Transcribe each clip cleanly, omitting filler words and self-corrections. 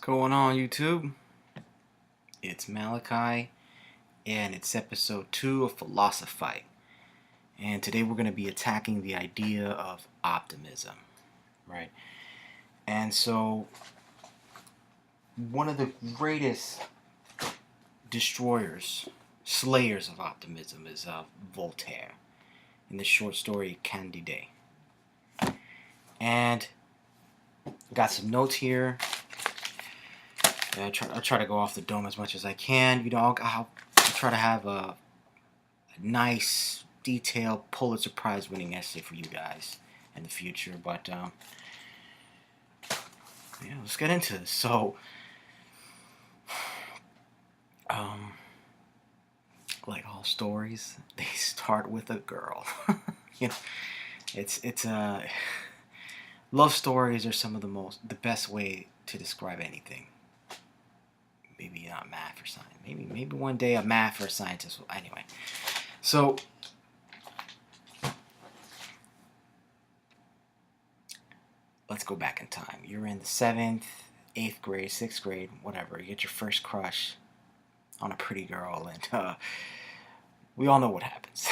Going on, YouTube? It's Malachi, and it's episode 2 of Philoso-Fight. And today we're going to be attacking the idea of optimism, right? And so, one of the greatest destroyers, slayers of optimism is Voltaire in the short story Candide. And got some notes here. I'll try to go off the dome as much as I can. I'll try to have a nice, detailed Pulitzer Prize winning essay for you guys in the future. But let's get into this. So, like all stories, they start with a girl. It's love stories are some of the best way to describe anything. Maybe not math or science. Maybe one day a math or a scientist will. Anyway, so let's go back in time. You're in the 7th, 8th grade, 6th grade, whatever. You get your first crush on a pretty girl, and we all know what happens.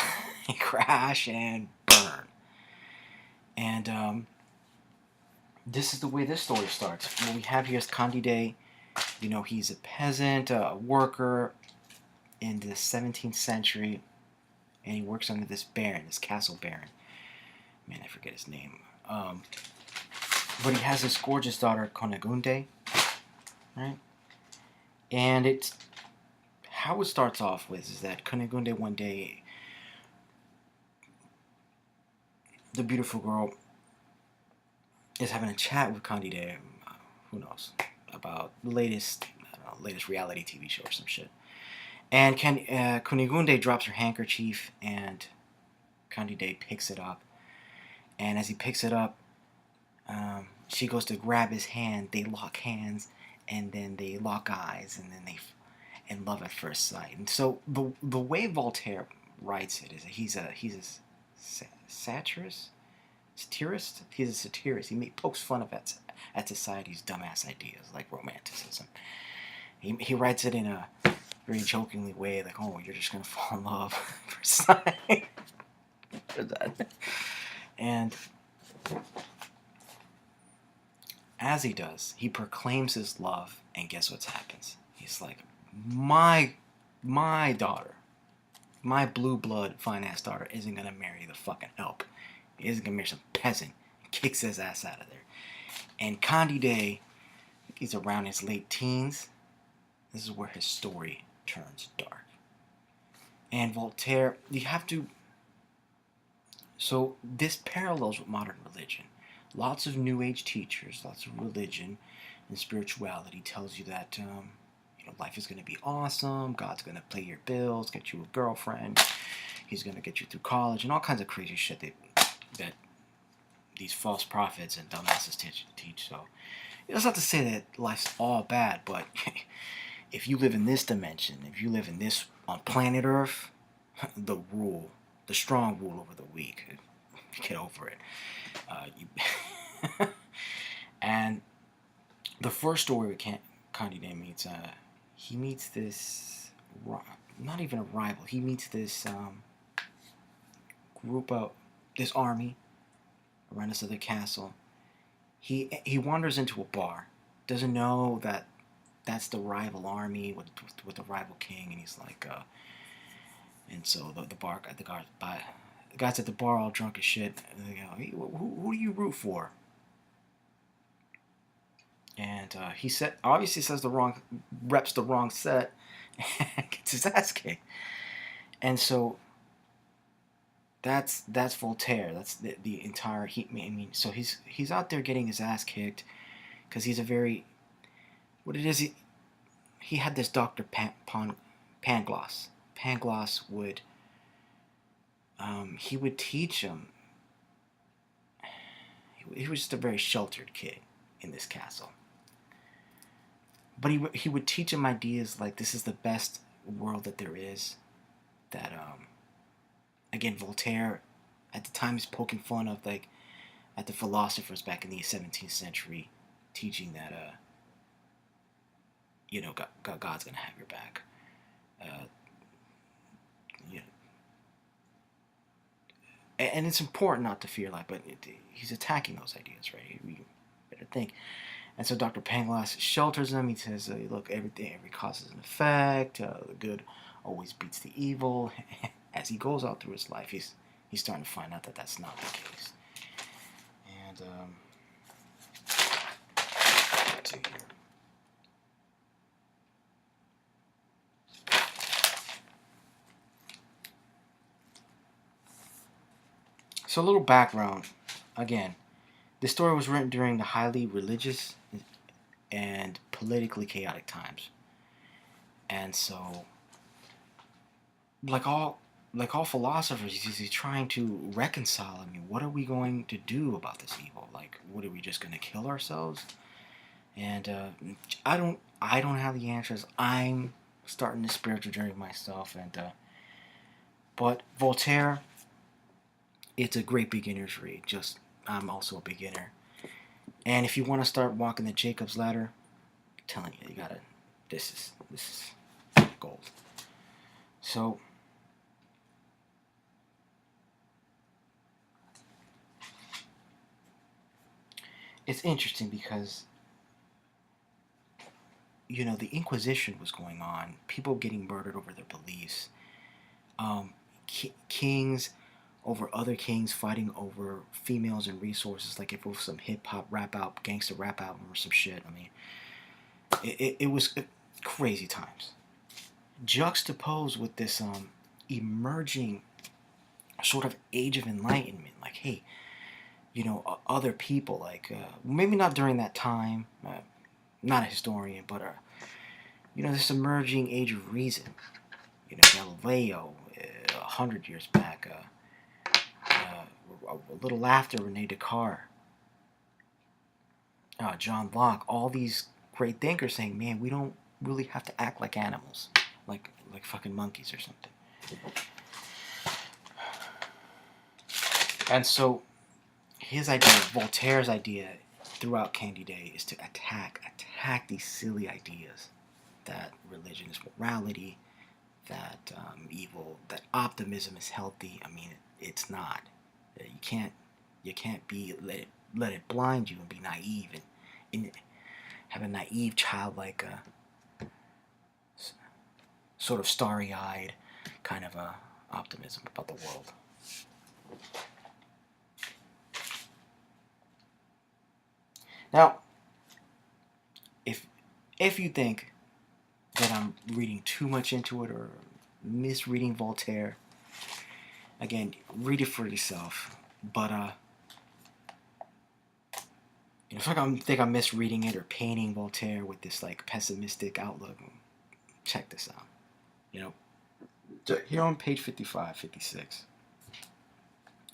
You crash and burn. And this is the way this story starts. What we have here is Candide. He's a peasant, a worker in the 17th century, and he works under this baron, this castle baron. Man, I forget his name. But he has this gorgeous daughter, Cunegonde, right? And how it starts off with is that Cunegonde one day, the beautiful girl, is having a chat with Candide. Who knows? About the latest reality TV show or some shit. And Cunegonde drops her handkerchief, and Candide picks it up. And as he picks it up, she goes to grab his hand. They lock hands, and then they lock eyes, and then in love at first sight. And so the way Voltaire writes it is that he's a satirist. He's a satirist. He pokes fun at society's dumbass ideas like romanticism. He writes it in a very jokingly way, like, "Oh, you're just gonna fall in love for sight." And as he does, he proclaims his love, and guess what happens? He's like, my daughter, my blue blood fine ass daughter isn't gonna marry the fucking help. He isn't gonna marry some peasant. Kicks his ass out of there. And Candide, he's around his late teens. This is where his story turns dark. And Voltaire, so this parallels with modern religion. Lots of New Age teachers, lots of religion and spirituality tells you that life is going to be awesome. God's going to pay your bills, get you a girlfriend. He's going to get you through college, and all kinds of crazy shit that these false prophets and dumbasses teach. So it's not to say that life's all bad, but if you live in this dimension, if you live in this on planet Earth, the strong rule over the weak. Get over it. And the first story with Candide meets, he meets this, not even a rival, he meets this this army around this other castle. He wanders into a bar, doesn't know that that's the rival army with the rival king, and he's like, and so the guys at the bar all drunk as shit. And they go, "Hey, who do you root for?" And he reps the wrong set, and gets his ass kicked. And so that's Voltaire. That's the entire so he's out there getting his ass kicked because he's a very, what it is, he had this Dr. Pangloss. Pangloss would he would teach him. He was just a very sheltered kid in this castle. But he would teach him ideas like this is the best world that there is. That again, Voltaire at the time is poking fun of at the philosophers back in the 17th century, teaching that God's gonna have your back. Uh, you know, and it's important not to fear life, but he's attacking those ideas, right? You better think. And so Dr. Pangloss shelters him. He says, "Look, every cause is an effect. The good always beats the evil." As he goes out through his life, he's starting to find out that that's not the case. And let's see here. So a little background. Again, this story was written during the highly religious and politically chaotic times. And so, like all philosophers, he's trying to reconcile. I mean, what are we going to do about this evil? Like, what are we just going to kill ourselves? And I don't have the answers. I'm starting the spiritual journey myself, and but Voltaire, it's a great beginner's read. Just I'm also a beginner, and if you want to start walking the Jacob's ladder, I'm telling you, you gotta. This is gold. So. It's interesting because, the Inquisition was going on, people getting murdered over their beliefs, kings over other kings fighting over females and resources, like if it was some hip-hop rap out, gangster rap album or some shit. I mean, it was crazy times. Juxtaposed with this emerging sort of age of enlightenment, like, hey, other people, like, maybe not during that time, not a historian, but, this emerging age of reason. Galileo, 100 years back, a little after Rene Descartes, John Locke, all these great thinkers saying, man, we don't really have to act like animals, like fucking monkeys or something. And so, his idea, Voltaire's idea throughout Candy Day is to attack these silly ideas that religion is morality, that evil, that optimism is healthy. I mean, it's not. You can't be let it blind you and be naive and have a naive childlike sort of starry-eyed kind of optimism about the world. Now, if you think that I'm reading too much into it or misreading Voltaire, again, read it for yourself. But if I think I'm misreading it or painting Voltaire with this like pessimistic outlook, check this out. Here on page 55, 56,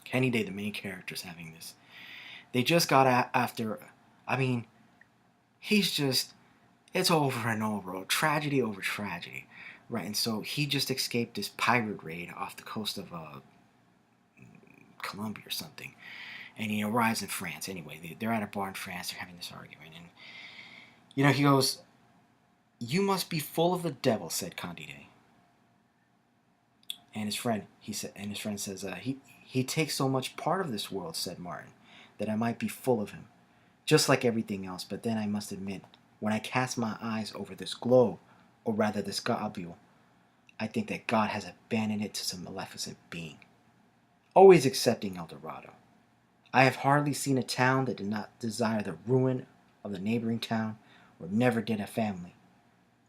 Kenny Day, the main character, is having this. They just got after. I mean, it's over and over, tragedy over tragedy, right? And so he just escaped this pirate raid off the coast of Colombia or something, and he arrives in France. Anyway, they're at a bar in France. They're having this argument, and he goes, "You must be full of the devil," said Candide. And his friend says, "He takes so much part of this world," said Martin, "that I might be full of him, just like everything else. But then I must admit, when I cast my eyes over this globe, or rather this globule, I think that God has abandoned it to some maleficent being, always excepting El Dorado. I have hardly seen a town that did not desire the ruin of the neighboring town, or never did a family.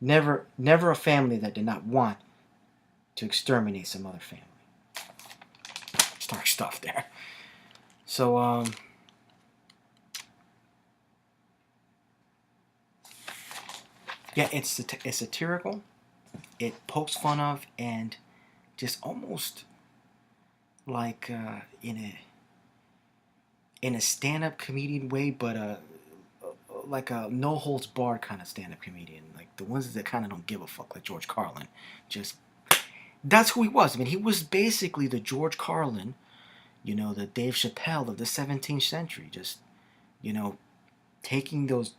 Never a family that did not want to exterminate some other family." Stark stuff there. So, yeah, it's satirical. It pokes fun of, and just almost like in a stand-up comedian way, but like a no holds barred kind of stand-up comedian, like the ones that kind of don't give a fuck, like George Carlin. Just that's who he was. I mean, he was basically the George Carlin, the Dave Chappelle of the 17th century. Just taking those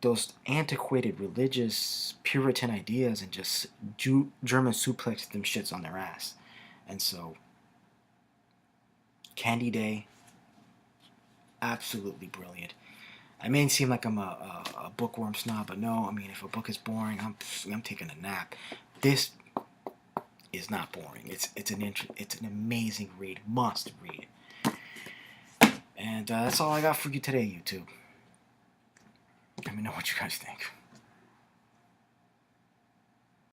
those antiquated religious Puritan ideas and just German suplex them shits on their ass. And so, Candy Day, absolutely brilliant. I may seem like I'm a bookworm snob, but no. I mean, if a book is boring, I'm taking a nap. This is not boring. It's an amazing read, must read. And that's all I got for you today, YouTube. Let me know what you guys think.